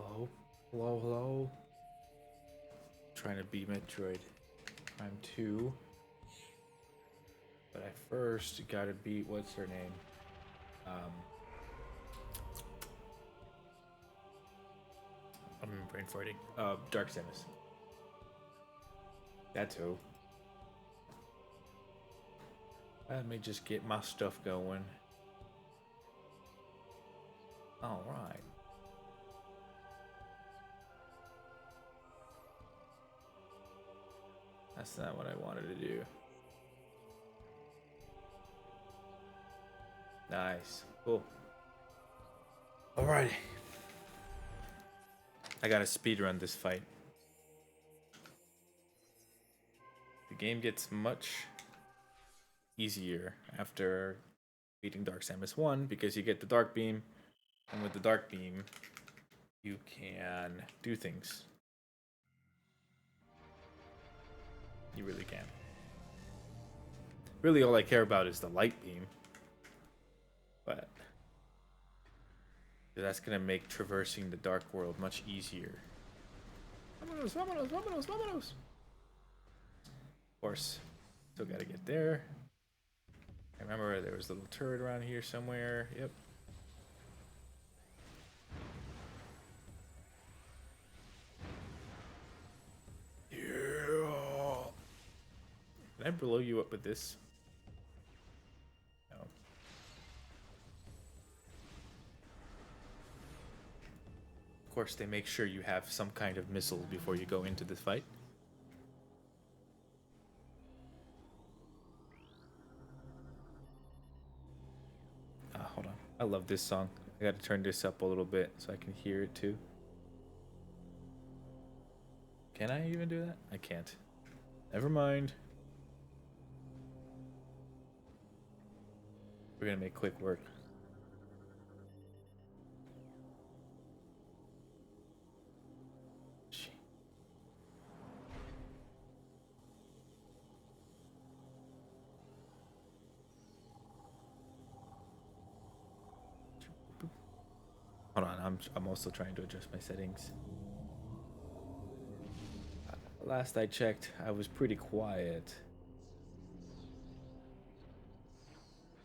Hello? Hello, hello? Trying to beat Metroid Prime 2. But I first gotta beat, what's her name? Um, I'm brain farting. Dark Samus. That's who. Let me just get my stuff going. Alright. That's not what I wanted to do. Nice. Cool. Alrighty. I gotta speedrun this fight. The game gets much easier after beating Dark Samus 1 because you get the Dark Beam, and with the Dark Beam, you can do things. You really can. Really, all I care about is the Light Beam. But that's gonna make traversing the Dark World much easier. Vámonos, vámonos, vámonos, vámonos! Of course, still gotta get there. I remember there was a little turret around here somewhere. Yep. Yeah. Can I blow you up with this? No. Of course, they make sure you have some kind of missile before you go into this fight. Hold on. I love this song. I gotta turn this up a little bit so I can hear it too. Can I even do that? I can't. Never mind. We're gonna make quick work. Hold on, I'm also trying to adjust my settings. Last I checked, I was pretty quiet.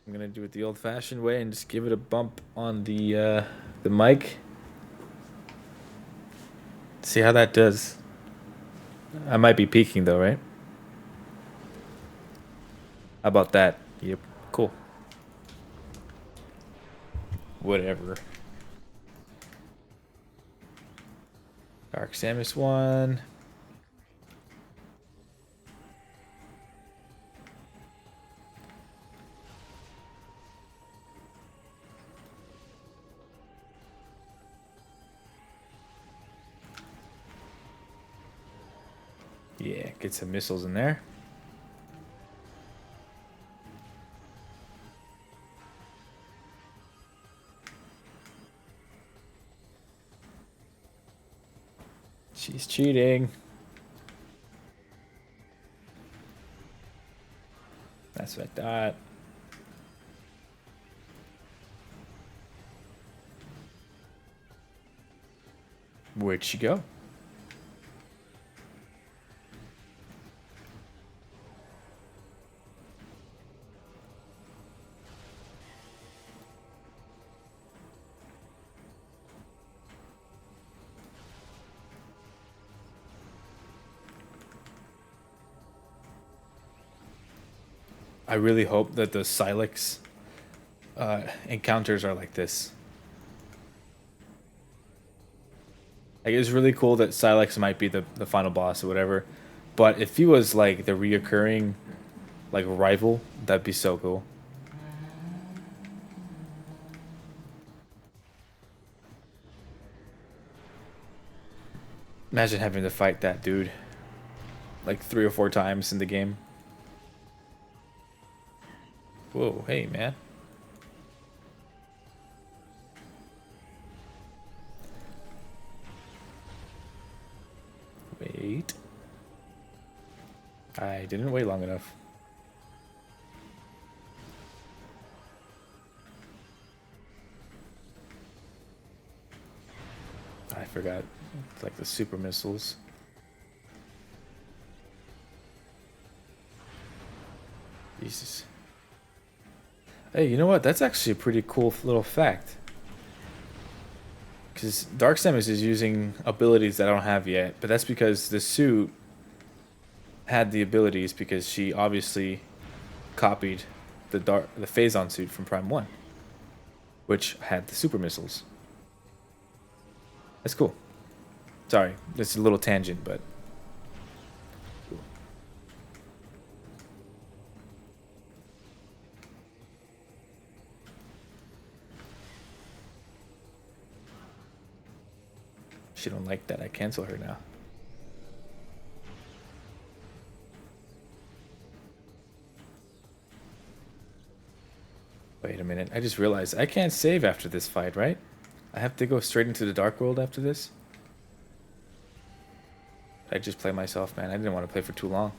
I'm gonna do it the old-fashioned way and just give it a bump on the mic. See how that does. I might be peaking though, right? How about that? Yep, cool. Whatever. Dark Samus 1. Yeah, get some missiles in there. She's cheating. That's what I thought. Where'd she go? I really hope that the Silex encounters are like this. Like, it's really cool that Silex might be the final boss or whatever, but if he was like the reoccurring like rival, that'd be so cool. Imagine having to fight that dude like 3 or 4 times in the game. Whoa, hey man. Wait. I didn't wait long enough. I forgot. It's like the super missiles. Jesus. Hey, you know what? That's actually a pretty cool little fact. Because Dark Samus is using abilities that I don't have yet, but that's because the suit had the abilities because she obviously copied the Phazon suit from Prime 1, which had the super missiles. That's cool. Sorry, it's a little tangent, but cool. She don't like that. I cancel her now. Wait a minute. I just realized I can't save after this fight, right? I have to go straight into the Dark World after this? I just play myself, man. I didn't want to play for too long.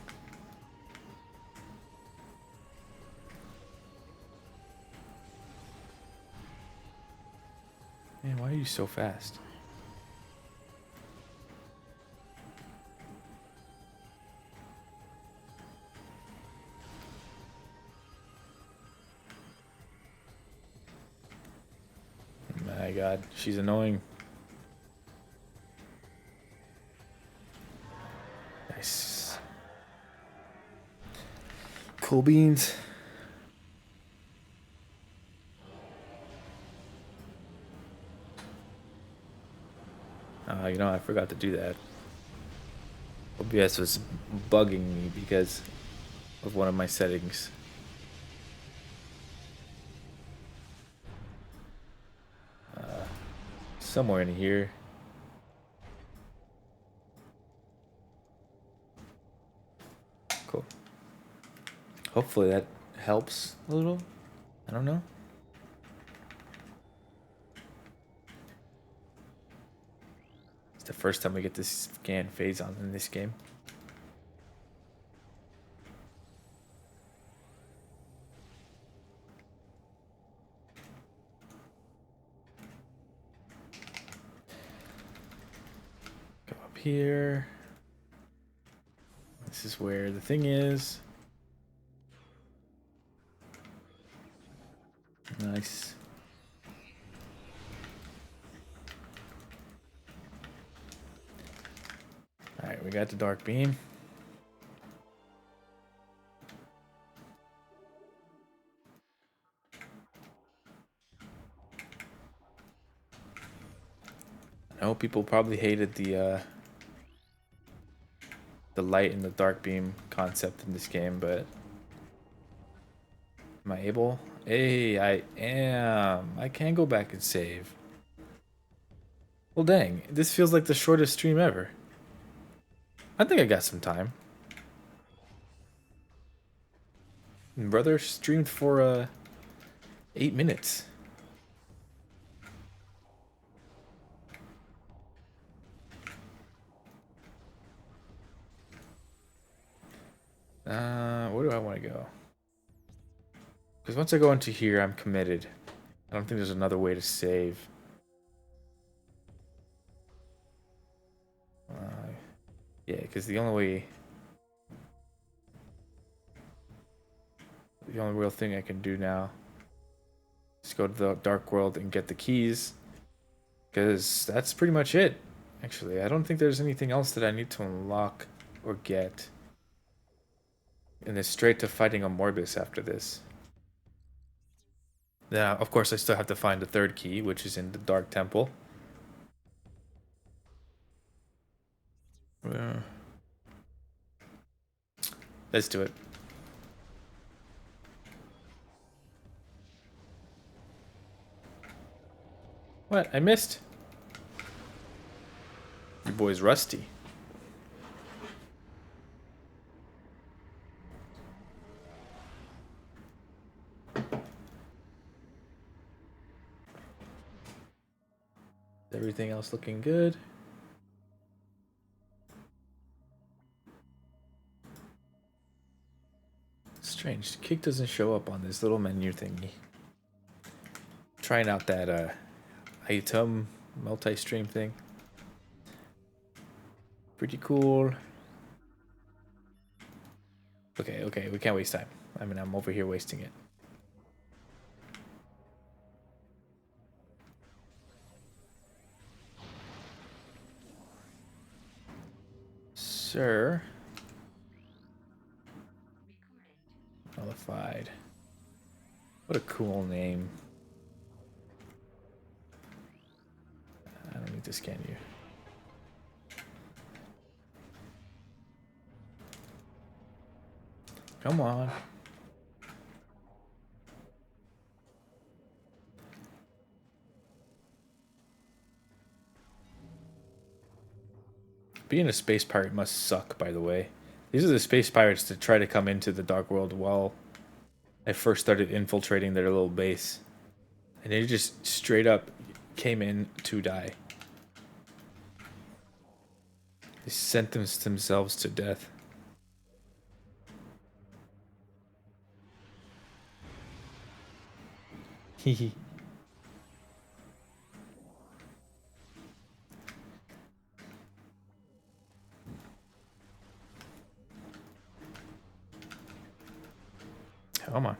Man, why are you so fast? My God, she's annoying. Nice. Cool beans. You know, I forgot to do that. OBS was bugging me because of one of my settings. Somewhere in here. Cool. Hopefully that helps a little. I don't know. It's the first time we get to scan Phazon in this game. Go up here. This is where the thing is. Nice. Alright, we got the Dark Beam. I know people probably hated the light and the dark beam concept in this game, but am I able? Hey, I am. I can go back and save. Well, dang, this feels like the shortest stream ever. I think I got some time. Brother streamed for 8 minutes. Where do I want to go? Because once I go into here, I'm committed. I don't think there's another way to save. Yeah, because the only real thing I can do now is go to the Dark World and get the keys. Because that's pretty much it. Actually, I don't think there's anything else that I need to unlock or get. And it's straight to fighting a Morbus after this. Now, of course, I still have to find the third key, which is in the Dark Temple. Let's do it. What? I missed? Your boy's rusty. Everything else looking good. Strange. Kick doesn't show up on this little menu thingy. Trying out that item multi-stream thing. Pretty cool. Okay, okay, we can't waste time. I mean, I'm over here wasting it. Sir. Nullified. What a cool name. I don't need to scan you. Come on. Being a space pirate must suck, by the way. These are the space pirates that try to come into the Dark World while I first started infiltrating their little base. And they just straight up came in to die. They sentenced themselves to death. Hehe. Come on.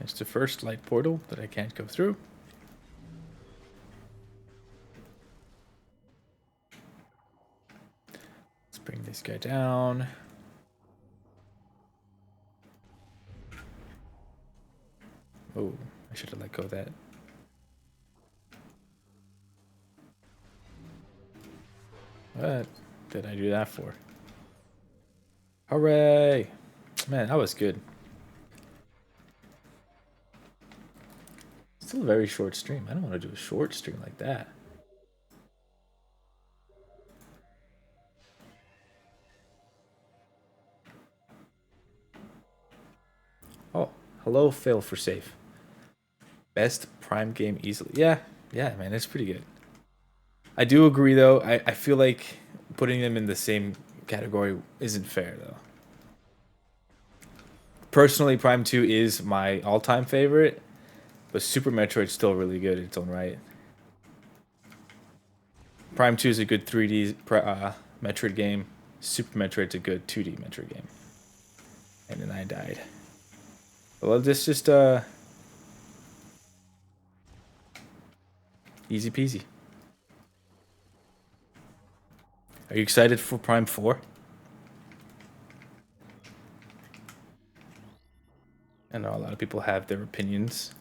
It's the first light portal that I can't go through. Let's bring this guy down. Oh, I should have let go of that. What did I do that for? Hooray! Man, that was good. Still a very short stream. I don't want to do a short stream like that. Oh, hello, fail for safe. Best Prime game easily. Yeah, man, it's pretty good. I do agree, though. I feel like putting them in the same category isn't fair, though. Personally, Prime 2 is my all-time favorite, but Super Metroid's still really good in its own right. Prime 2 is a good 3D Metroid game. Super Metroid's a good 2D Metroid game. And then I died. Well, this just easy peasy. Are you excited for Prime 4? I know a lot of people have their opinions,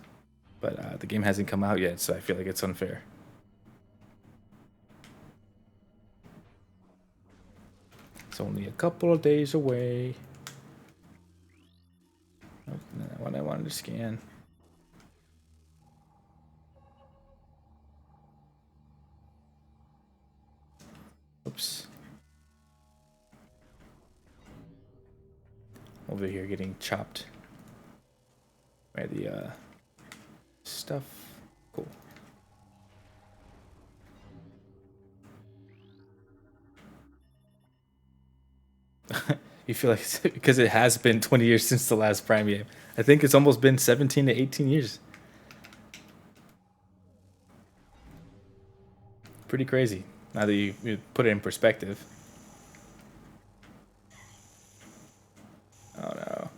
but the game hasn't come out yet, so I feel like it's unfair. It's only a couple of days away. Oh, not what I wanted to scan. Oops. Over here getting chopped by the stuff. Cool. You feel like it's because it has been 20 years since the last Prime game. I think it's almost been 17 to 18 years. Pretty crazy. Now that you put it in perspective. Oh no.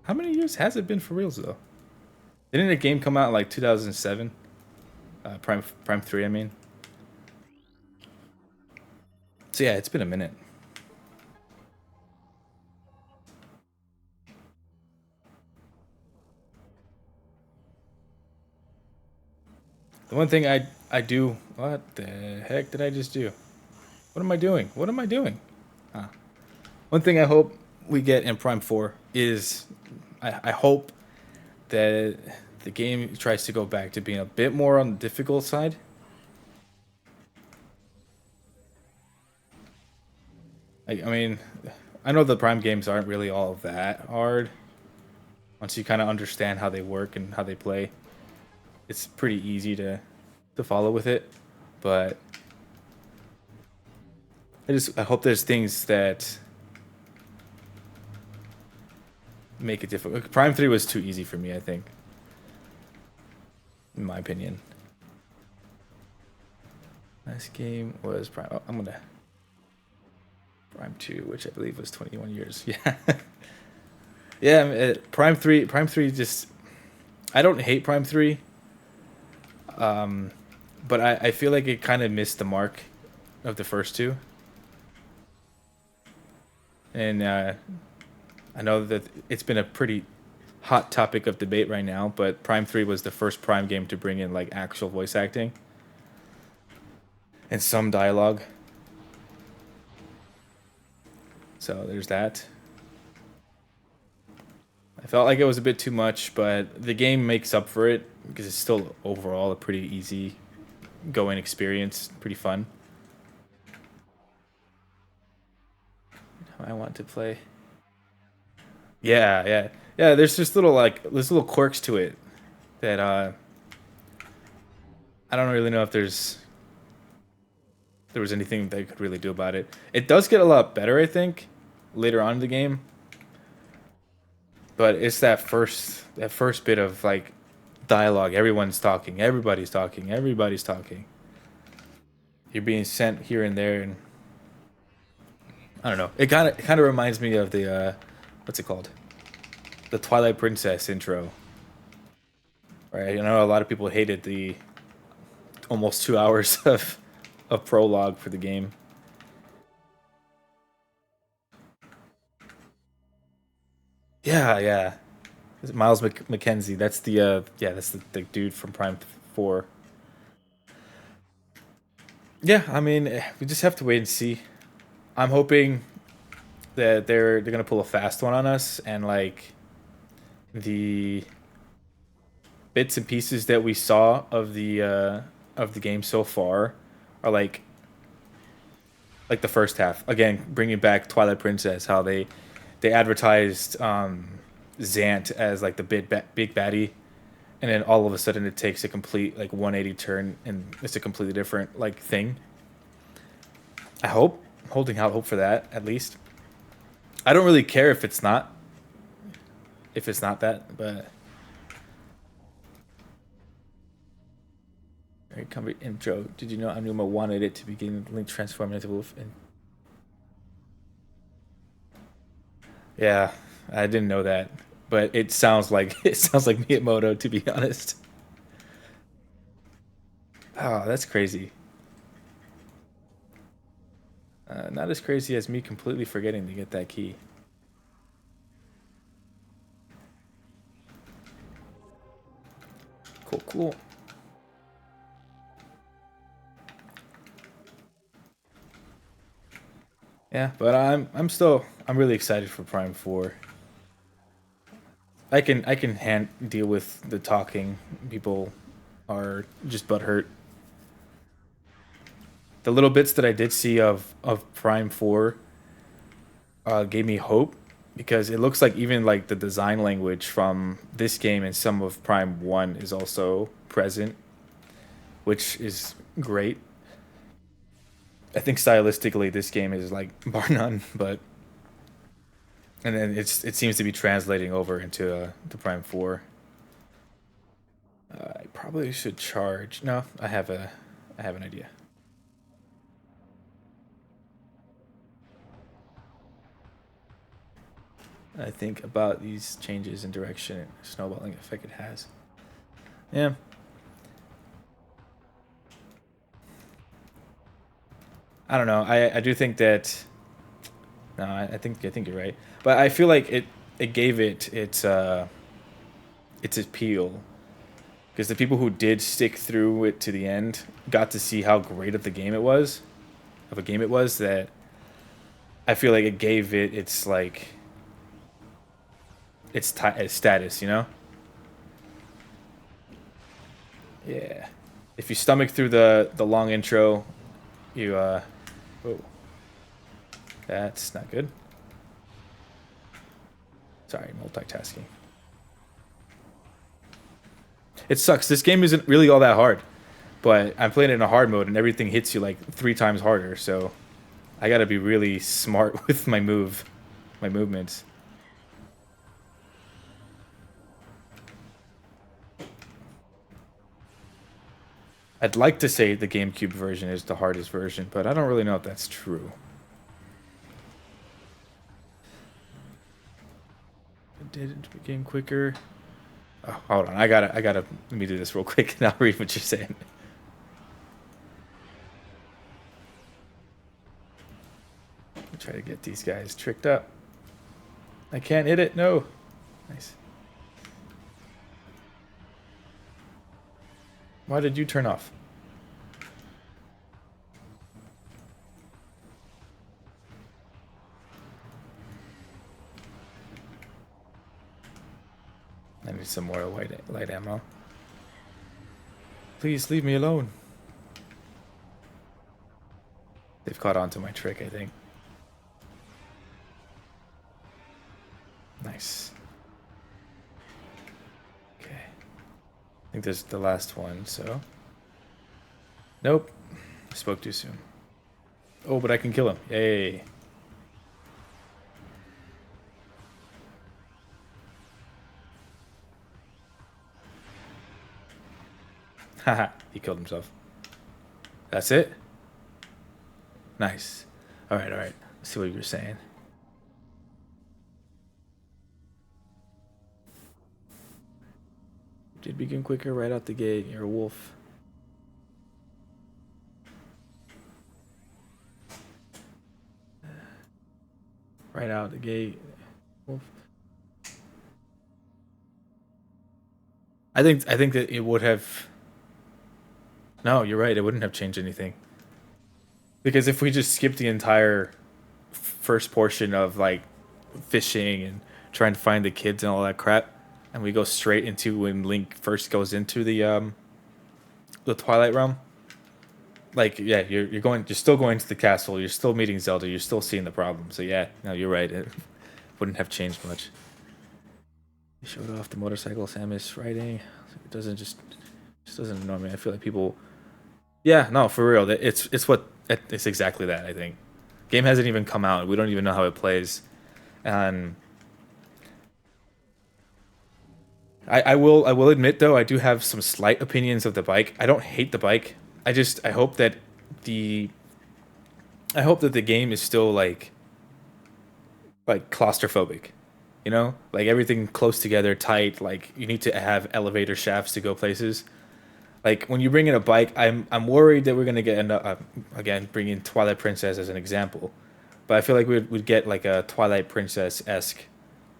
How many years has it been for reals though? Didn't the game come out in like 2007? Prime 3, I mean. So yeah, it's been a minute. The one thing I do, what the heck did I just do? What am I doing? What am I doing? Huh. One thing I hope we get in Prime 4 is I hope that the game tries to go back to being a bit more on the difficult side. I mean, I know the Prime games aren't really all that hard. Once you kind of understand how they work and how they play, it's pretty easy to follow with it. But I hope there's things that make it difficult. Prime 3 was too easy for me, I think. In my opinion. Last game was Prime. Oh, I'm gonna Prime 2, which I believe was 21 years. Yeah. Yeah, Prime 3. Prime 3 just. I don't hate Prime 3. But I feel like it kind of missed the mark of the first two. And I know that it's been a pretty hot topic of debate right now, but Prime 3 was the first Prime game to bring in like actual voice acting and some dialogue. So there's that. I felt like it was a bit too much, but the game makes up for it because it's still overall a pretty easy going experience, pretty fun. I want to play. Yeah, yeah, yeah. There's just there's little quirks to it that I don't really know if there was anything they could really do about it. It does get a lot better, I think, later on in the game. But it's that first bit of like dialogue. Everyone's talking. Everybody's talking. Everybody's talking. You're being sent here and there, and I don't know. It kind of reminds me of the what's it called? The Twilight Princess intro. Right. I know a lot of people hated the almost 2 hours of prologue for the game. Yeah, yeah. Is it Miles McKenzie. That's the yeah, that's the dude from Prime 4. Yeah, I mean, we just have to wait and see. I'm hoping that they're gonna pull a fast one on us, and like the bits and pieces that we saw of the game so far are like the first half. Again, bringing back Twilight Princess, how they advertised Zant as like the big baddie, and then all of a sudden it takes a complete like 180 turn, and it's a completely different like thing. I hope, holding out hope for that at least. I don't really care if it's not that, but very comfy intro. Did you know Anuma wanted it to begin Link transforming into wolf? And yeah, I didn't know that, but it sounds like it sounds like Miyamoto, to be honest. Oh, that's crazy. Not as crazy as me completely forgetting to get that key. Cool, cool. Yeah, but I'm really excited for Prime 4. I can deal with the talking. People are just butthurt. The little bits that I did see of Prime 4 gave me hope because it looks like even like the design language from this game and some of Prime 1 is also present, which is great. I think stylistically this game is like bar none, but and then it seems to be translating over into the Prime 4. I probably should charge. No, I have an idea. I think about these changes in direction and snowballing effect it has. Yeah. I don't know. I do think that no, I think you're right. But I feel like it gave it its appeal because the people who did stick through it to the end got to see how great of the game it was, of a game it was that I feel like it gave it its like its status, you know? Yeah. If you stomach through the long intro, you oh, that's not good. Sorry, multitasking. It sucks. This game isn't really all that hard, but I'm playing it in a hard mode and everything hits you like 3 times harder, so I gotta be really smart with my movements. I'd like to say the GameCube version is the hardest version, but I don't really know if that's true. It did became quicker. Oh, hold on, I gotta, let me do this real quick and I'll read what you're saying. Try to get these guys tricked up. I can't hit it, no. Nice. Why did you turn off? I need some more light ammo. Please leave me alone. They've caught on to my trick, I think. Nice. Okay. I think this is the last one, so. Nope. Spoke too soon. Oh, but I can kill him. Yay. Haha, he killed himself. That's it? Nice. Alright, alright. Let's see what you were saying. Did begin quicker right out the gate. You're a wolf. Right out the gate. Wolf. I think that it would have. No, you're right. It wouldn't have changed anything. Because if we just skip the entire first portion of like fishing and trying to find the kids and all that crap, and we go straight into when Link first goes into the Twilight Realm, like yeah, you're still going to the castle, you're still meeting Zelda, you're still seeing the problem. So yeah, no, you're right. It wouldn't have changed much. He showed off the motorcycle Samus riding. It doesn't just doesn't annoy me. I feel like people. Yeah, no, for real. It's exactly that. I think game hasn't even come out. We don't even know how it plays, and I will admit though I do have some slight opinions of the bike. I don't hate the bike. I hope that the game is still like claustrophobic. You know, like everything close together, tight. Like you need to have elevator shafts to go places. Like when you bring in a bike, I'm worried that we're gonna get again bringing Twilight Princess as an example, but I feel like we'd get like a Twilight Princess esque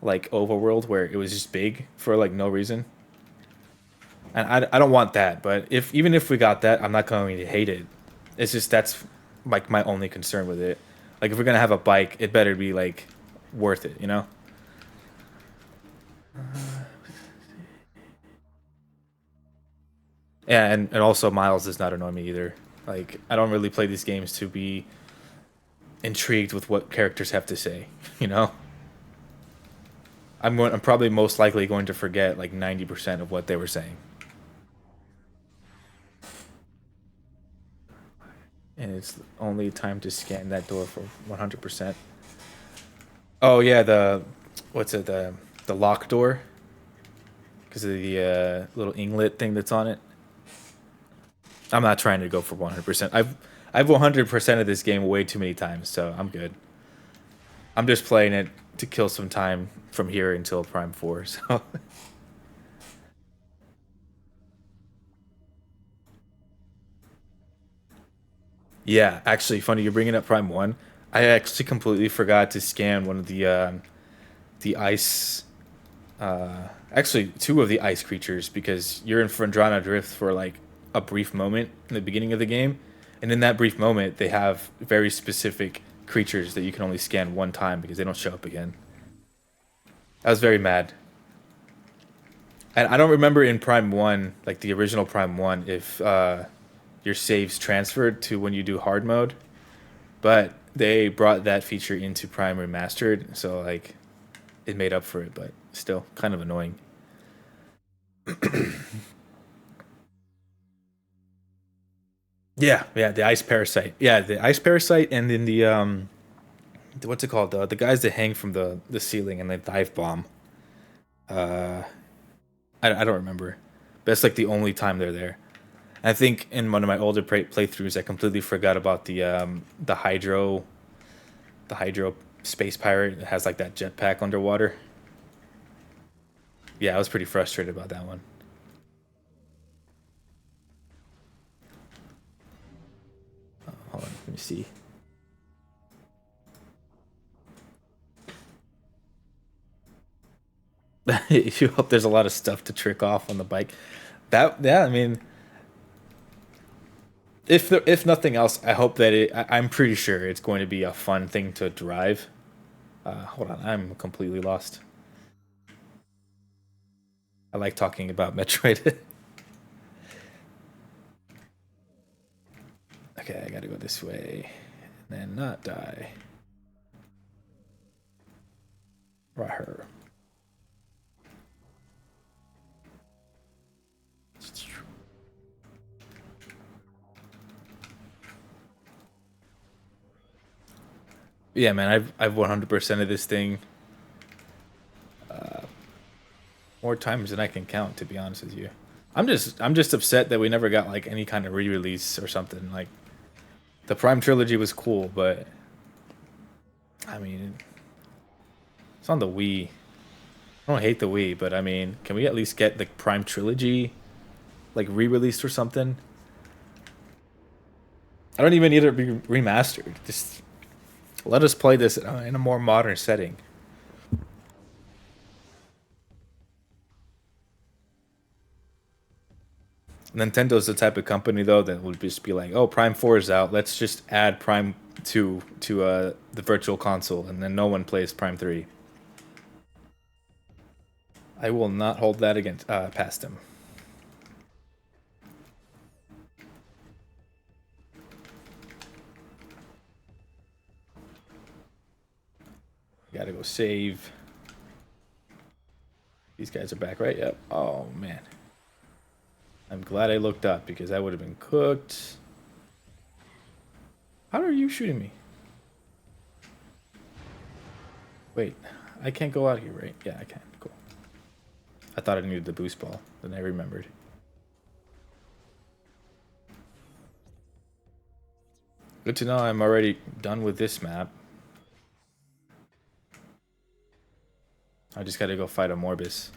like overworld where it was just big for like no reason. And I don't want that, but even if we got that, I'm not going to hate it. It's just that's like my only concern with it. Like if we're gonna have a bike, it better be like worth it, you know? Yeah, and also Miles does not annoy me either. Like I don't really play these games to be intrigued with what characters have to say, you know? I'm probably most likely going to forget like 90% of what they were saying. And it's only time to scan that door for 100%. Oh yeah, what's it the lock door because of the little inglet thing that's on it. I'm not trying to go for 100%. I've 100% of this game way too many times, so I'm good. I'm just playing it to kill some time from here until Prime 4. So yeah, actually, funny you're bringing up Prime 1. I actually completely forgot to scan one of the ice. Actually, two of the ice creatures because you're in Frendrana Drift for like a brief moment in the beginning of the game, and in that brief moment, they have very specific creatures that you can only scan one time because they don't show up again. I was very mad, and I don't remember in Prime One, like the original Prime One, if your saves transferred to when you do hard mode, but they brought that feature into Prime Remastered, so like it made up for it, but still kind of annoying. Yeah, the ice parasite. Yeah, the ice parasite, and then what's it called? The guys that hang from the ceiling and they dive bomb. Uh, I don't remember. But that's like the only time they're there. I think in one of my older playthroughs, I completely forgot about the hydro space pirate that has like that jetpack underwater. Yeah, I was pretty frustrated about that one. Hold on, let me see. You hope there's a lot of stuff to trick off on the bike. That yeah, I mean, if nothing else, I hope that I'm pretty sure it's going to be a fun thing to drive. Hold on, I'm completely lost. I like talking about Metroid. Okay, I gotta go this way, and then not die. Right her. Yeah, man, I've 100% of this thing more times than I can count. To be honest with you, I'm just upset that we never got like any kind of re-release or something. Like the Prime trilogy was cool, but I mean, it's on the Wii. I don't hate the Wii, but I mean, can we at least get the Prime trilogy like re-released or something? I don't even need it to be remastered. Just let us play this in a more modern setting. Nintendo's the type of company though that would just be like, "Oh, Prime 4 is out. Let's just add Prime 2 to the virtual console, and then no one plays Prime 3." I will not hold that against past him. Gotta go save. These guys are back, right? Yep. Oh man, I'm glad I looked up because I would have been cooked. How are you shooting me? Wait, I can't go out here, right? Yeah, I can. Cool. I thought I needed the boost ball. Then I remembered. Good to know I'm already done with this map. I just gotta go fight a Morbus.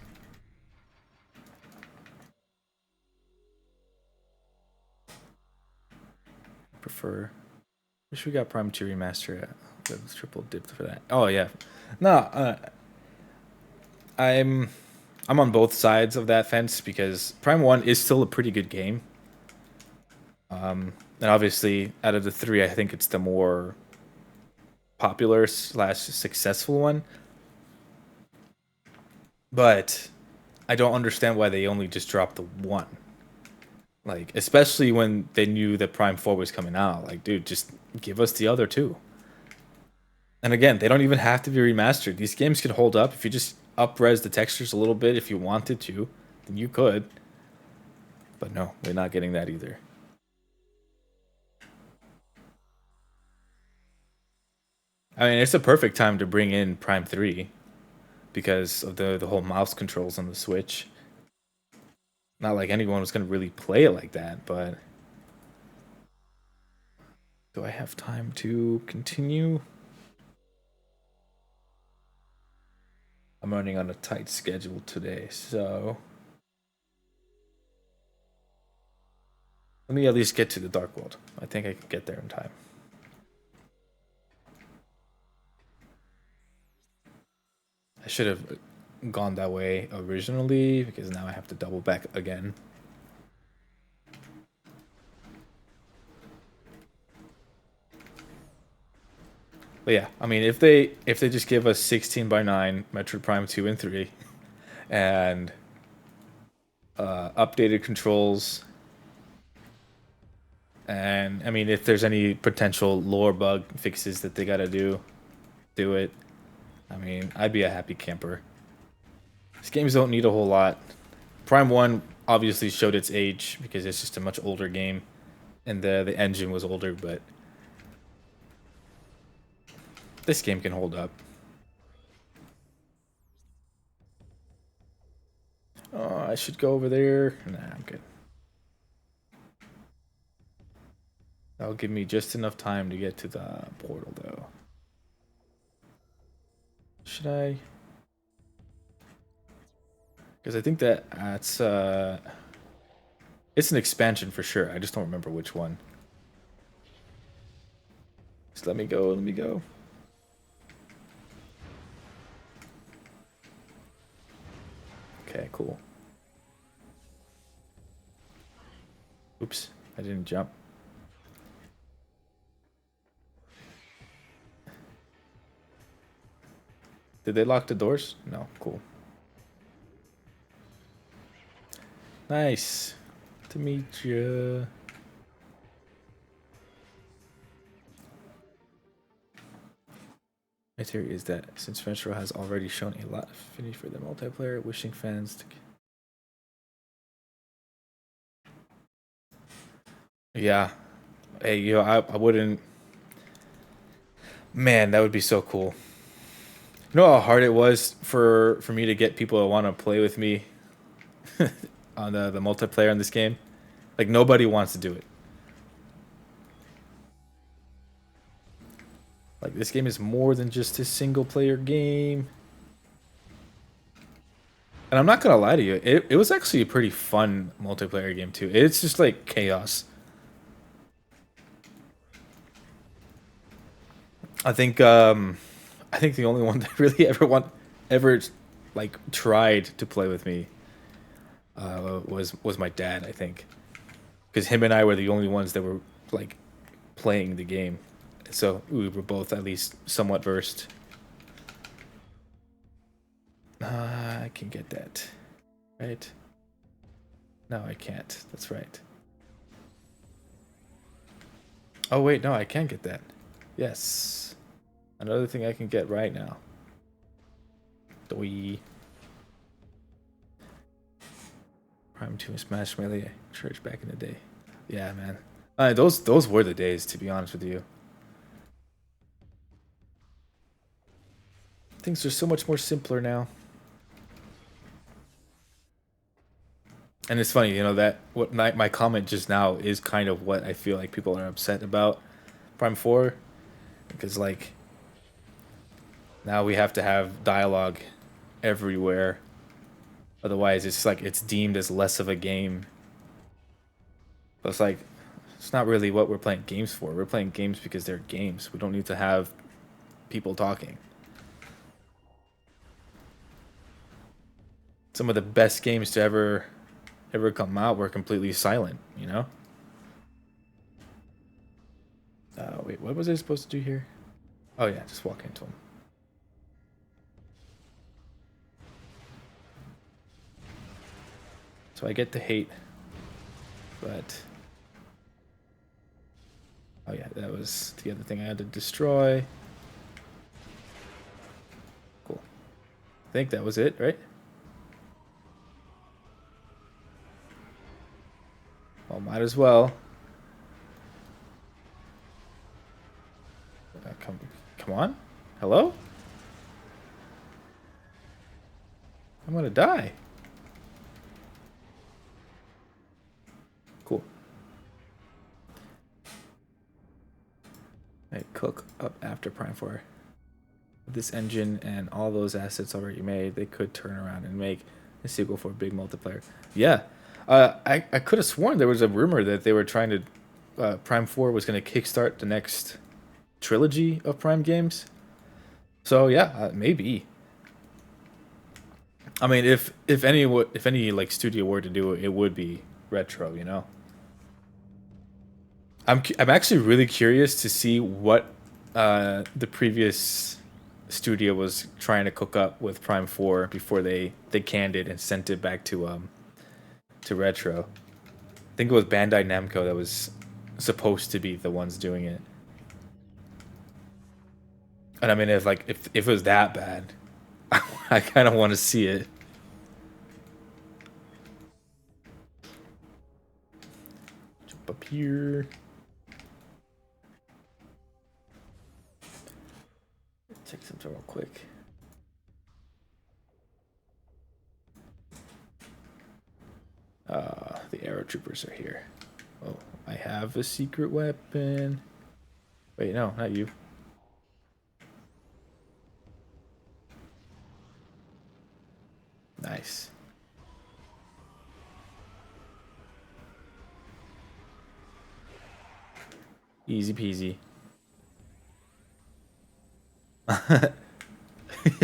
Prefer. Wish we got Prime 2 Remaster at the triple dip for that. Oh yeah. No, I'm I'm on both sides of that fence because Prime 1 is still a pretty good game. And obviously out of the three, I think it's the more popular slash successful one. But I don't understand why they only just dropped the one. Like, especially when they knew that Prime 4 was coming out. Like, dude, just give us the other two. And again, they don't even have to be remastered. These games could hold up if you just up-res the textures a little bit if you wanted to, then you could. But no, we're not getting that either. I mean, it's a perfect time to bring in Prime 3 because of the whole mouse controls on the Switch. Not like anyone was going to really play it like that, but do I have time to continue? I'm running on a tight schedule today, so let me at least get to the Dark World. I think I can get there in time. I should have gone that way originally because now I have to double back again. But yeah, I mean, if they just give us 16:9 Metroid Prime 2 and 3 and updated controls, and I mean, if there's any potential lore bug fixes that they gotta do it. I mean, I'd be a happy camper. These games don't need a whole lot. Prime 1 obviously showed its age because it's just a much older game. and the engine was older, but this game can hold up. Oh, I should go over there. Nah, I'm good. That'll give me just enough time to get to the portal, though. Should I? Because I think that's it's an expansion for sure. I just don't remember which one. Just let me go. Let me go. Okay, cool. Oops, I didn't jump. Did they lock the doors? No, cool. Nice to meet you. My theory is that since Retro has already shown a lot of affinity for the multiplayer, wishing fans to... Yeah. Hey, you know, I wouldn't... Man, that would be so cool. You know how hard it was for me to get people to want to play with me on the multiplayer in this game? Like, nobody wants to do it. Like, this game is more than just a single-player game. And I'm not gonna lie to you, it was actually a pretty fun multiplayer game, too. It's just, like, chaos. I think the only one that really ever like tried to play with me was my dad, I think, because him and I were the only ones that were like playing the game, so we were both at least somewhat versed. I can get that, right? No, I can't. That's right. Oh wait, no, I can get that. Yes, another thing I can get right now. Doi. Prime 2 and Smash Melee Church back in the day. Yeah, man. Those were the days, to be honest with you. Things are so much more simpler now. And it's funny, you know, that what my comment just now is kind of what I feel like people are upset about Prime 4. Because, like, now we have to have dialogue everywhere. Otherwise, it's like it's deemed as less of a game. But it's like, it's not really what we're playing games for. We're playing games because they're games. We don't need to have people talking. Some of the best games to ever come out were completely silent, you know? Wait, what was I supposed to do here? Oh yeah, just walk into them. So I get the hate, but... Oh yeah, that was the other thing I had to destroy. Cool. I think that was it, right? Well, might as well. Come on. Hello? I'm gonna die. Cool. I cook up after Prime 4. With this engine and all those assets already made, they could turn around and make a sequel for a big multiplayer. Yeah. I could have sworn there was a rumor that they were trying to... Prime 4 was going to kickstart the next trilogy of Prime games. So yeah, maybe. I mean, if any like studio were to do it, it would be Retro, you know. I'm actually really curious to see what the previous studio was trying to cook up with Prime 4 before they canned it and sent it back to Retro. I think it was Bandai Namco that was supposed to be the ones doing it. And I mean, if it was that bad, I kind of want to see it. up here. Check something real quick. The arrow troopers are here. Oh, I have a secret weapon. Wait, no, not you. Nice. Easy peasy.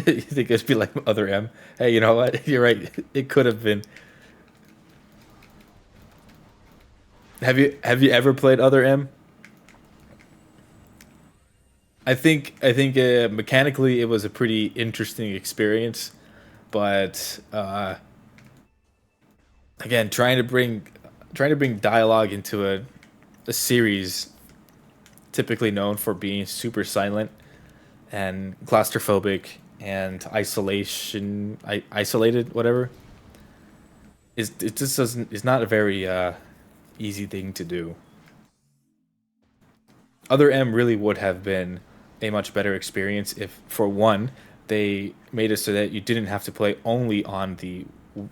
You think it'd be like other M? Hey, you know what? You're right. It could have been. Have you ever played other M? I think mechanically it was a pretty interesting experience, but again, trying to bring dialogue into a series typically known for being super silent and claustrophobic and isolated, whatever. It just doesn't. It's not a very easy thing to do. Other M really would have been a much better experience if, for one, they made it so that you didn't have to play only on the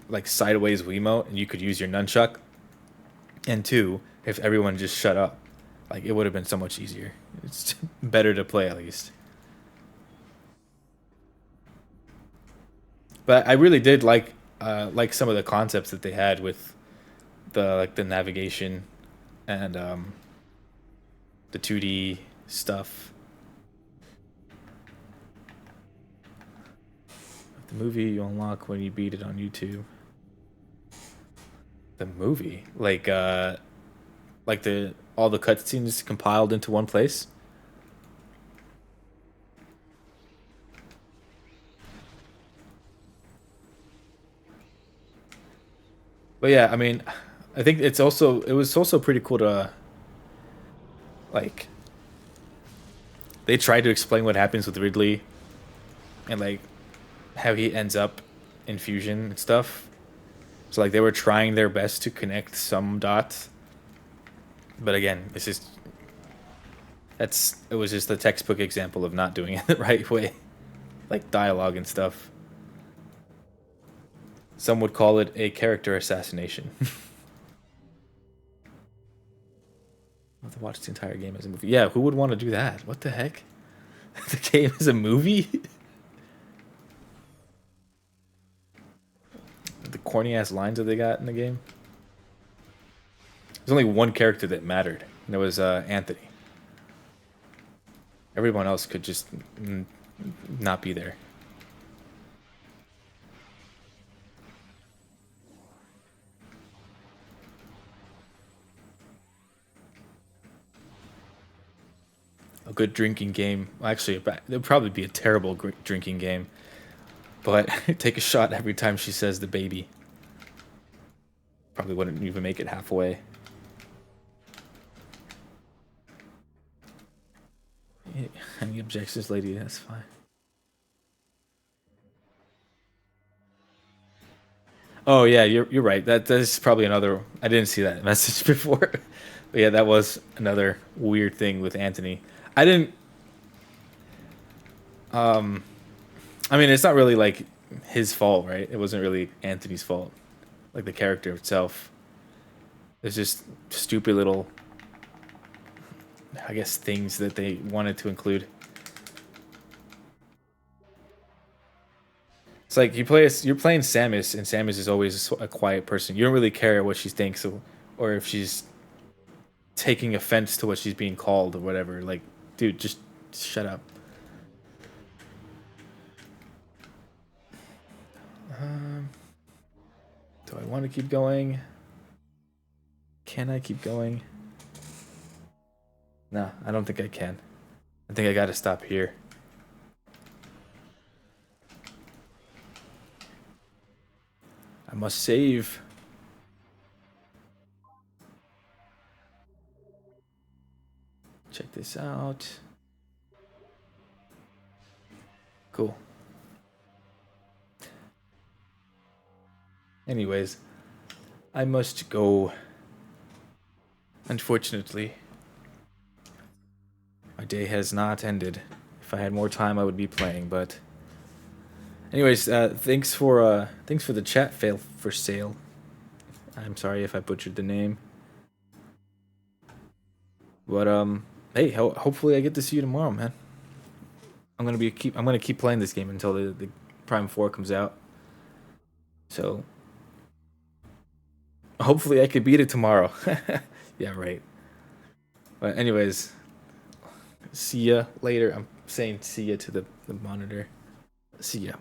like sideways Wiimote and you could use your nunchuck. And two, if everyone just shut up, like it would have been so much easier. It's better to play at least. But I really did like some of the concepts that they had with the navigation and the 2D stuff. The movie you unlock when you beat it on YouTube. The movie, like the all the cutscenes compiled into one place. But yeah, I mean, I think it was also pretty cool to like they tried to explain what happens with Ridley and like how he ends up in fusion and stuff. So like they were trying their best to connect some dots. But again, it was just the textbook example of not doing it the right way. Like dialogue and stuff. Some would call it a character assassination. I have to watch the entire game as a movie. Yeah, who would want to do that? What the heck? The game is a movie? The corny ass lines that they got in the game. There's only one character that mattered, and it was Anthony. Everyone else could just not be there. A good drinking game. Well, actually, it would probably be a terrible drinking game. But take a shot every time she says the baby. Probably wouldn't even make it halfway. Any objections, lady? That's fine. Oh yeah, you're right. That's probably another. I didn't see that message before. But yeah, that was another weird thing with Anthony. I didn't. I mean, it's not really like his fault, right? It wasn't really Anthony's fault. Like the character itself. It's just stupid little, I guess, things that they wanted to include. It's like you're playing Samus, and Samus is always a quiet person. You don't really care what she thinks, or if she's taking offense to what she's being called or whatever. Like, dude, just shut up. Do I want to keep going? Can I keep going? No, I don't think I can. I think I gotta stop here. I must save. Check this out. Cool. Anyways, I must go. Unfortunately, my day has not ended. If I had more time, I would be playing. But, anyways, thanks for the chat. Fail for sale. I'm sorry if I butchered the name. But hey, hopefully I get to see you tomorrow, man. I'm gonna keep playing this game until the Prime 4 comes out. So hopefully I could beat it tomorrow. Yeah, right. But anyways, see ya later. I'm saying see ya to the monitor. See ya.